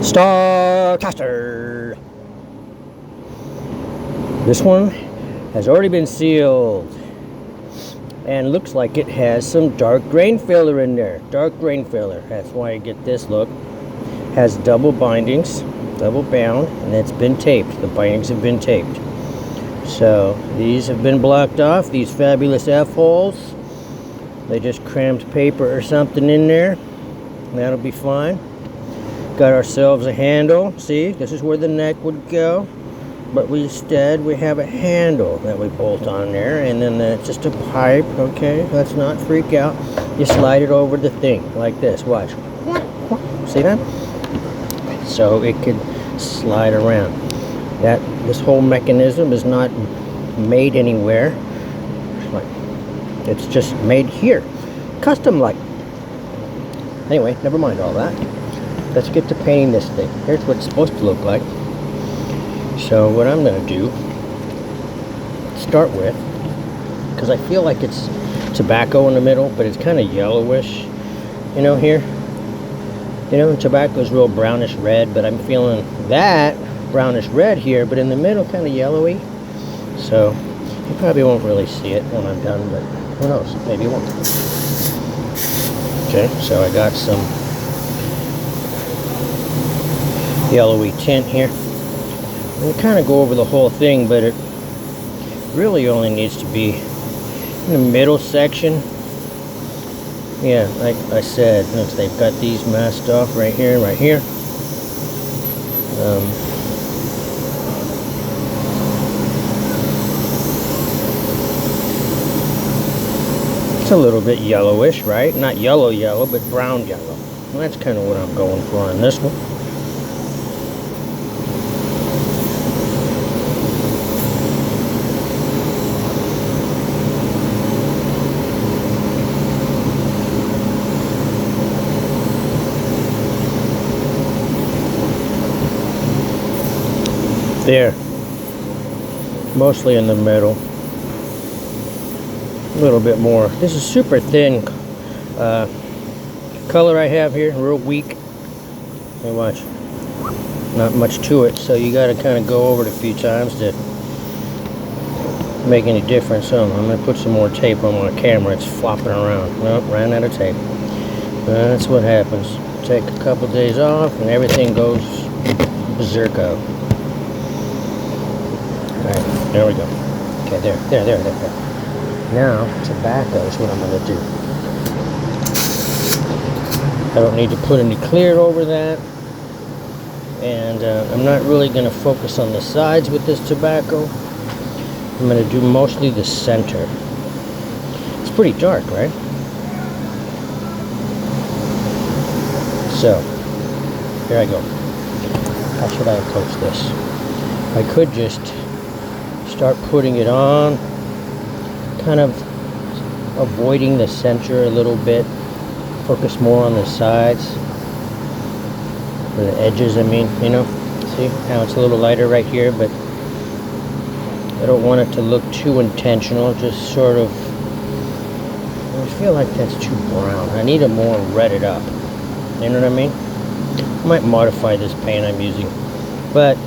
Starcaster. This one has already been sealed and looks like it has some dark grain filler in there. Dark grain filler. That's why I get this look. Has double bindings, double bound, and it's been taped. The bindings have been taped. So these have been blocked off, these fabulous F-holes. They just crammed paper or something in there. That'll be fine. Got ourselves a handle. See, this is where the neck would go. But instead we have a handle that we bolt on there, and then it's just a pipe. Okay, let's not freak out. You slide it over the thing like this. Watch. See that? So it could slide around. This whole mechanism is not made anywhere. It's just made here, custom like. Anyway, never mind all that. Let's get to painting this thing. Here's what it's supposed to look like. So what I'm going to do, start with, because I feel like it's tobacco in the middle, but it's kind of yellowish, you know, here. You know, tobacco's real brownish red, but I'm feeling that brownish red here, but in the middle kind of yellowy. So you probably won't really see it when I'm done, but who knows, maybe you won't. Okay, so I got some yellowy tint here. We'll kind of go over the whole thing, but it really only needs to be in the middle section. Yeah, like I said, notice they've got these masked off right here and right here. It's a little bit yellowish, right? Not yellow, but brown yellow. Well, that's kind of what I'm going for on this one. There, mostly in the middle, a little bit more. This is super thin color I have here, real weak. Hey, watch, not much to it, so you got to kind of go over it a few times to make any difference. So I'm going to put some more tape on my camera. It's flopping around. Nope, ran out of tape. That's what happens. Take a couple days off and everything goes berserko. Alright, there we go. Okay, there. Now, tobacco is what I'm going to do. I don't need to put any clear over that. And I'm not really going to focus on the sides with this tobacco. I'm going to do mostly the center. It's pretty dark, right? So, here I go. How should I approach this? I could just start putting it on, kind of avoiding the center a little bit, focus more on the sides, or the edges, I mean, you know. See how it's a little lighter right here, but I don't want it to look too intentional, just sort of. I feel like that's too brown. I need it more redded up, you know what I mean? I might modify this paint I'm using, but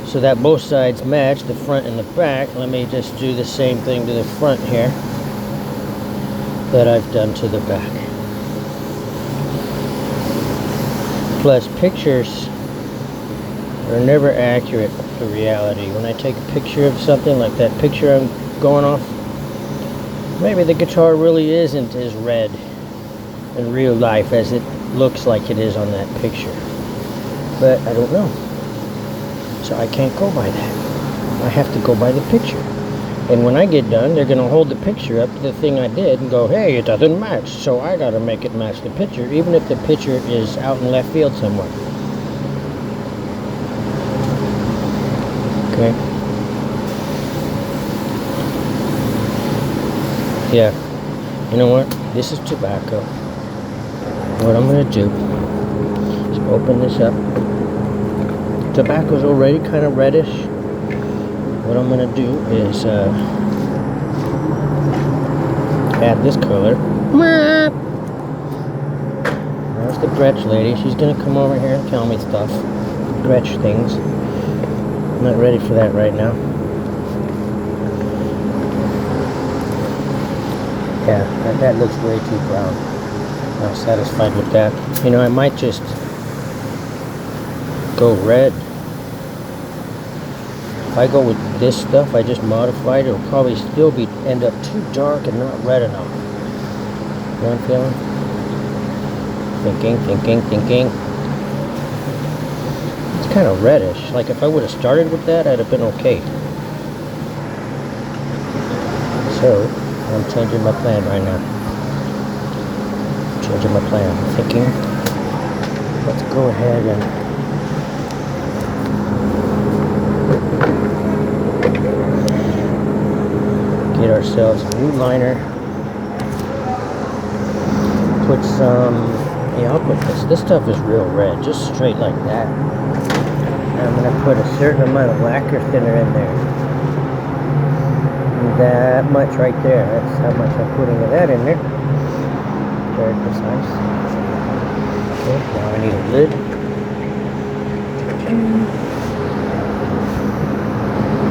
so that both sides match, the front and the back. Let me just do the same thing to the front here that I've done to the back. Plus, pictures are never accurate to reality. When I take a picture of something like that picture I'm going off, maybe the guitar really isn't as red in real life as it looks like it is on that picture. But I don't know. So I can't go by that. I have to go by the picture. And when I get done, they're going to hold the picture up to the thing I did and go, hey, it doesn't match. So I got to make it match the picture, even if the picture is out in left field somewhere. Okay. Yeah. You know what? This is tobacco. What I'm going to do is open this up. Tobacco's already kind of reddish. What I'm going to do is add this color. There's the Gretsch lady. She's gonna come over here and tell me stuff. Gretsch things. I'm not ready for that right now. Yeah, that looks way too brown. Not satisfied with that. You know, I might just go red. If I go with this stuff I just modified, it'll probably still end up too dark and not red enough. You know what I'm feeling? Thinking. It's kind of reddish. Like if I would have started with that, I'd have been okay. So, I'm changing my plan right now. I'm thinking, let's go ahead and get ourselves a new liner. Put some, yeah, I'll put this. This stuff is real red, just straight like that. And I'm going to put a certain amount of lacquer thinner in there. That much right there. That's how much I'm putting of that in there. Very precise. Okay, now I need a lid.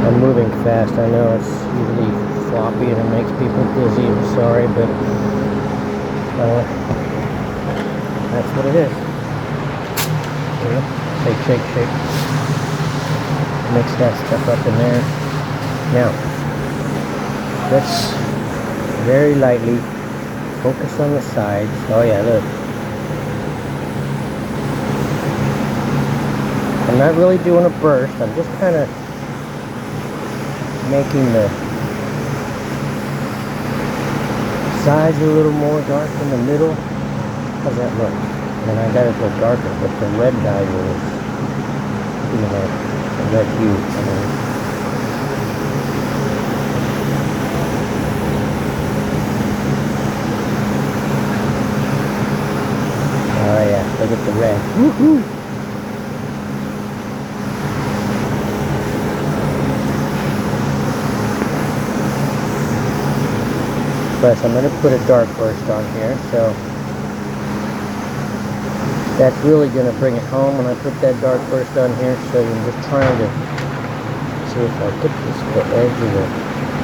I'm moving fast. I know it's usually floppy and it makes people dizzy. I'm sorry, but that's what it is. Shake. Mix that stuff up in there. Now, let's very lightly focus on the sides. Oh yeah, look. I'm not really doing a burst. I'm just kind of making the sides a little more dark in the middle. How's that look? And I got it go darker, but the red dye will, you know, the red hue. Oh yeah, look at the red. Woohoo! Plus, I'm going to put a dark burst on here, so that's really going to bring it home when I put that dark burst on here. So I'm just trying to see if I put this to the edge of the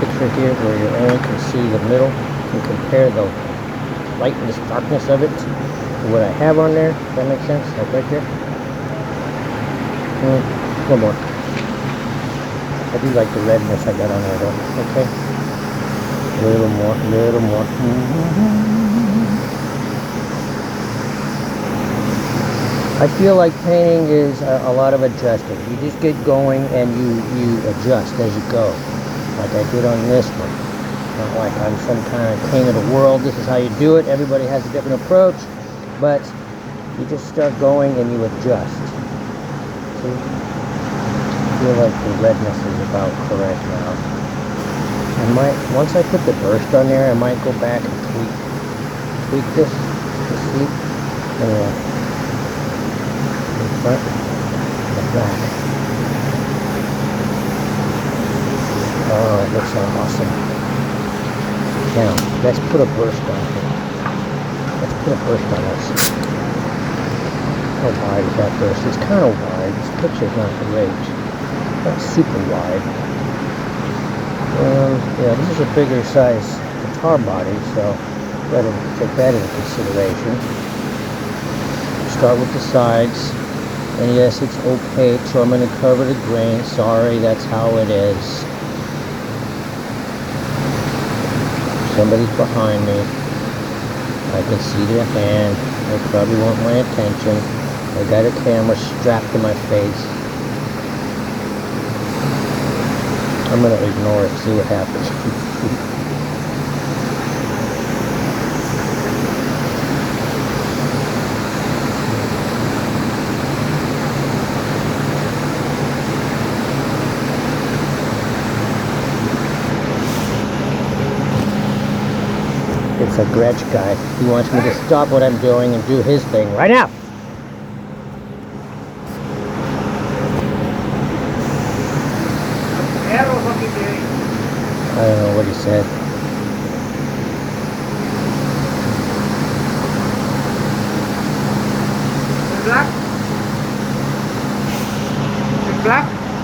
picture here where you only can see the middle and compare the lightness, darkness of it to what I have on there. Does that make sense? Like right there. A little more. I do like the redness I got on there though. Okay. A little more. I feel like painting is a lot of adjusting. You just get going and you adjust as you go. Like I did on this one. Not like I'm some kind of king of the world. This is how you do it. Everybody has a different approach. But you just start going and you adjust. See? I feel like the redness is about correct now. I might, once I put the burst on there, I might go back and tweak this to see. Anyway, the front, the back. Oh, it looks so awesome. Now, let's put a burst on here. Let's put a burst on this. How wide is that burst? It's kind of wide. This picture's not great. Not super wide. Yeah, this is a bigger size guitar body, so gotta take that into consideration. Start with the sides, and yes, it's opaque, so I'm going to cover the grain. Sorry, that's how it is. Somebody's behind me. I can see their hand. They probably want my attention. I got a camera strapped to my face. I'm going to ignore it, see what happens. It's a Gretsch guy. He wants me to stop what I'm doing and do his thing right now. I don't know what he said.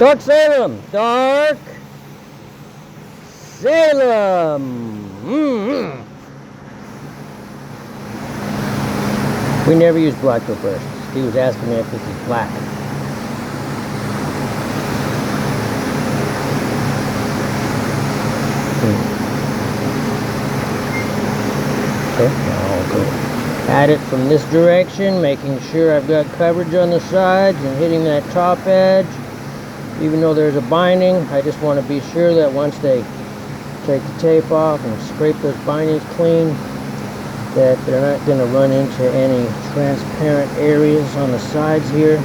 Dark Salem. Dark Salem. We never use black for bursts. He was asking me if this is black. Okay, now I'll go at it from this direction, making sure I've got coverage on the sides and hitting that top edge. Even though there's a binding, I just want to be sure that once they take the tape off and scrape those bindings clean, that they're not going to run into any transparent areas on the sides here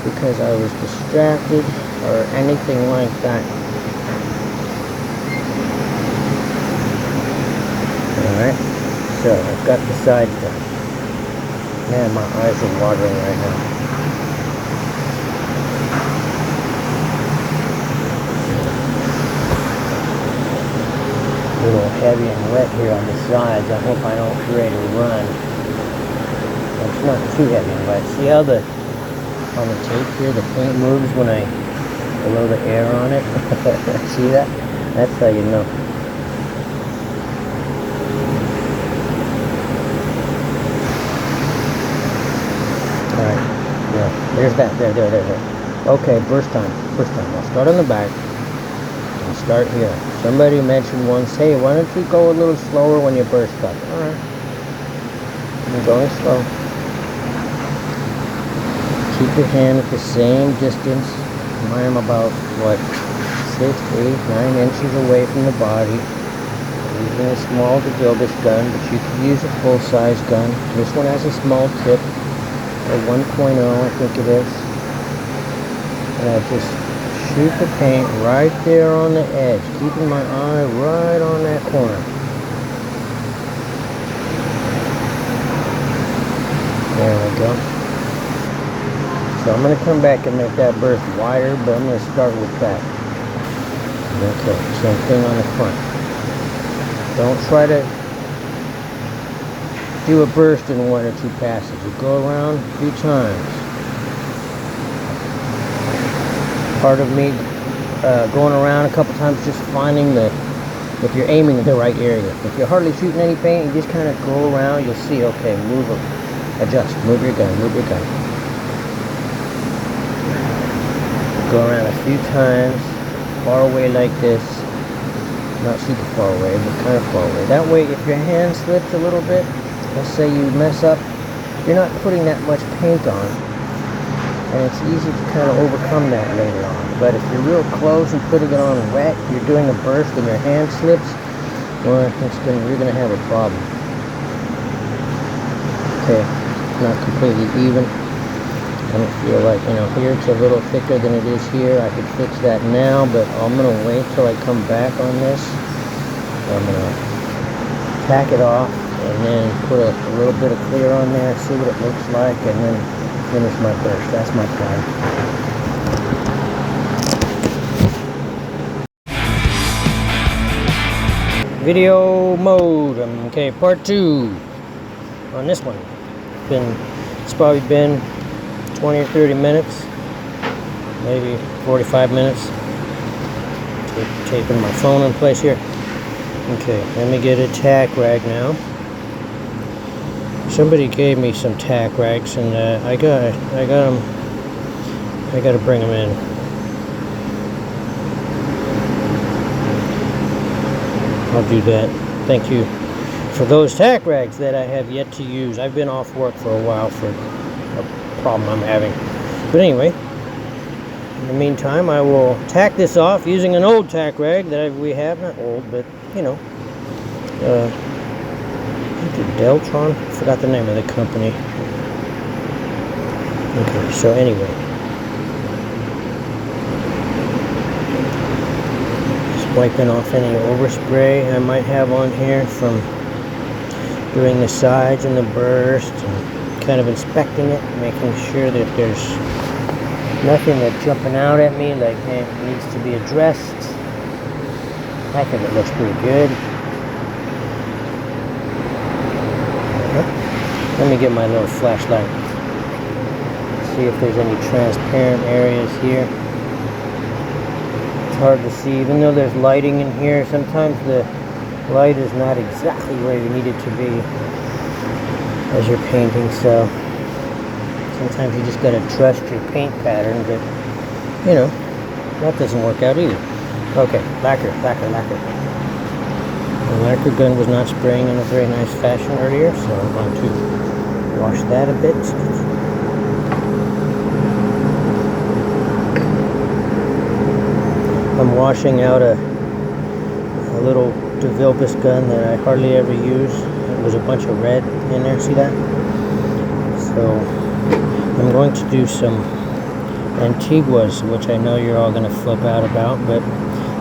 because I was distracted or anything like that. Alright, so I've got the sides done. Man, my eyes are watering right now. A little heavy and wet here on the sides. I hope I don't create a run. It's not too heavy and wet. See how on the tape here the paint moves when I blow the air on it? See that? That's how you know. Alright, yeah, there's that, there. Okay, burst time. I'll start on the back. Start here. Somebody mentioned once, hey, why don't you go a little slower when you burst up? Alright. I'm going slow. Keep your hand at the same distance. I am about, what, 6, 8, 9 inches away from the body. Using a small Degilbus gun, but you can use a full-size gun. This one has a small tip, a 1.0 I think it is. And I just shoot the paint right there on the edge, keeping my eye right on that corner. There we go. So I'm going to come back and make that burst wider, but I'm going to start with that. Okay, same thing on the front. Don't try to do a burst in 1 or 2 passes. You go around a few times. Part of me going around a couple times, just finding if you're aiming in the right area. If you're hardly shooting any paint, you just kind of go around, you'll see, okay, move it, adjust, move your gun. Go around a few times, far away like this, not super far away, but kind of far away. That way, if your hand slips a little bit, let's say you mess up, you're not putting that much paint on. And it's easy to kind of overcome that later on. But if you're real close and putting it on wet, you're doing a burst and your hand slips, well, you're going to have a problem. Okay, not completely even. I don't feel like, here it's a little thicker than it is here. I could fix that now, but I'm going to wait till I come back on this. I'm going to tack it off and then put a little bit of clear on there, see what it looks like, and then finish my burst. That's my plan. Video mode. Okay, part 2 on this one. It's probably been 20 or 30 minutes, maybe 45 minutes. Taping my phone in place here. Okay, let me get a tack rag now. Somebody gave me some tack rags, and I got them. I got to bring them in. I'll do that. Thank you for those tack rags that I have yet to use. I've been off work for a while for a problem I'm having. But anyway, in the meantime, I will tack this off using an old tack rag that we have. Not old, but Deltron, I forgot the name of the company. Okay, so anyway, just wiping off any overspray I might have on here from doing the sides and the burst, and kind of inspecting it, making sure that there's nothing that's jumping out at me like, hey, it needs to be addressed. I think it looks pretty good. Let me get my little flashlight. See if there's any transparent areas here. It's hard to see, even though there's lighting in here. Sometimes the light is not exactly where you need it to be as you're painting, so sometimes you just gotta trust your paint pattern, but you know, that doesn't work out either. Okay, lacquer. The lacquer gun was not spraying in a very nice fashion earlier, so I'm going to wash that a bit. I'm washing out a little DeVilbiss gun that I hardly ever use. It was a bunch of red in there, see that? So I'm going to do some Antiguas, which I know you're all going to flip out about, but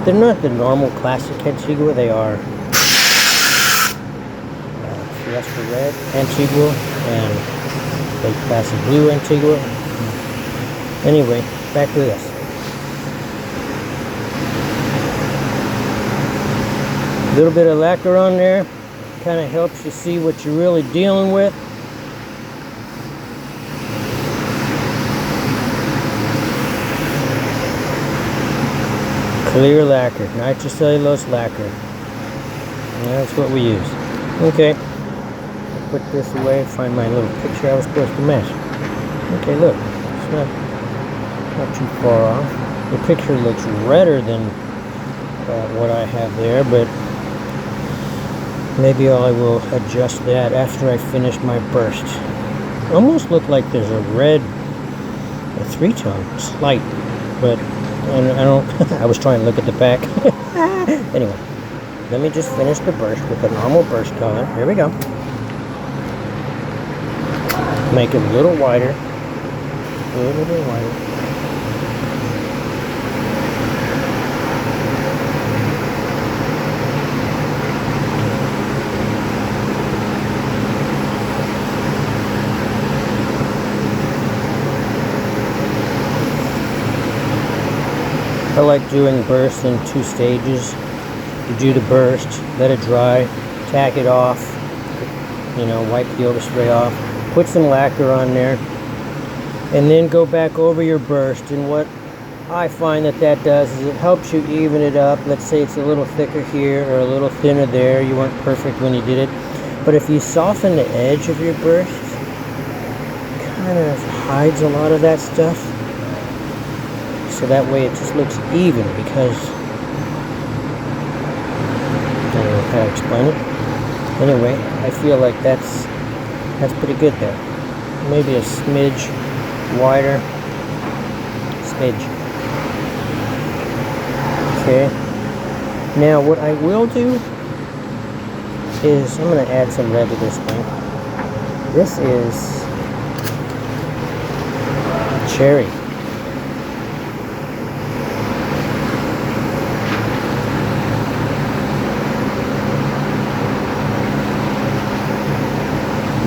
they're not the normal classic Antigua. They are Fiesta Red Antigua and the classic blue Antigua. Anyway, back to this. A little bit of lacquer on there kind of helps you see what you're really dealing with. Clear lacquer, nitrocellulose lacquer. And that's what we use. Okay, put this away, find my little picture I was supposed to match. Okay, look, it's not too far off. The picture looks redder than what I have there, but maybe I will adjust that after I finish my burst. Almost look like there's a red, a 3-tone, slight, but I don't, I was trying to look at the back. Anyway, let me just finish the burst with a normal burst color. Here we go. Make it a little wider. A little bit wider. I like doing bursts in 2 stages. You do the burst, let it dry, tack it off, you know, wipe the overspray off, put some lacquer on there, and then go back over your burst. And what I find that does is it helps you even it up. Let's say it's a little thicker here or a little thinner there. You weren't perfect when you did it. But if you soften the edge of your burst, it kind of hides a lot of that stuff. So that way it just looks even, because I don't know how to explain it. Anyway, I feel like that's pretty good there. Maybe a smidge wider. Smidge. Okay. Now what I will do is I'm going to add some red to this thing. This is cherry.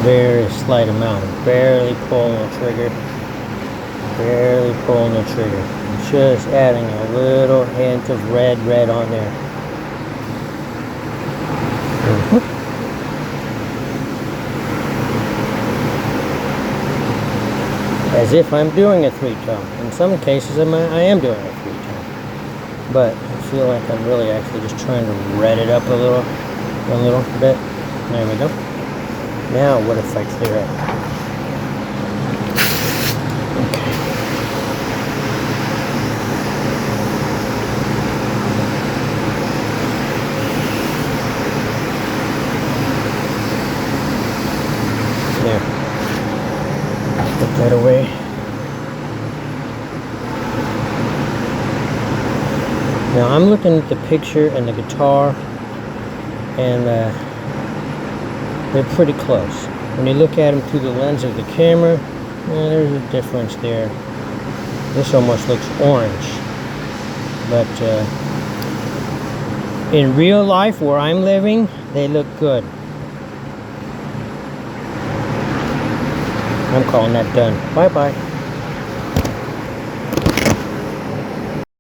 Very slight amount, barely pulling the trigger, just adding a little hint of red on there. As if I'm doing a 3-tone. In some cases I am doing a 3-tone, but I feel like I'm really actually just trying to red it up a little bit. There we go. Now, what if I clear it? Okay. There. Put that away. Now, I'm looking at the picture and the guitar, and they're pretty close. When you look at them through the lens of the camera, there's a difference there. This almost looks orange. But in real life, where I'm living, they look good. I'm calling that done. Bye-bye.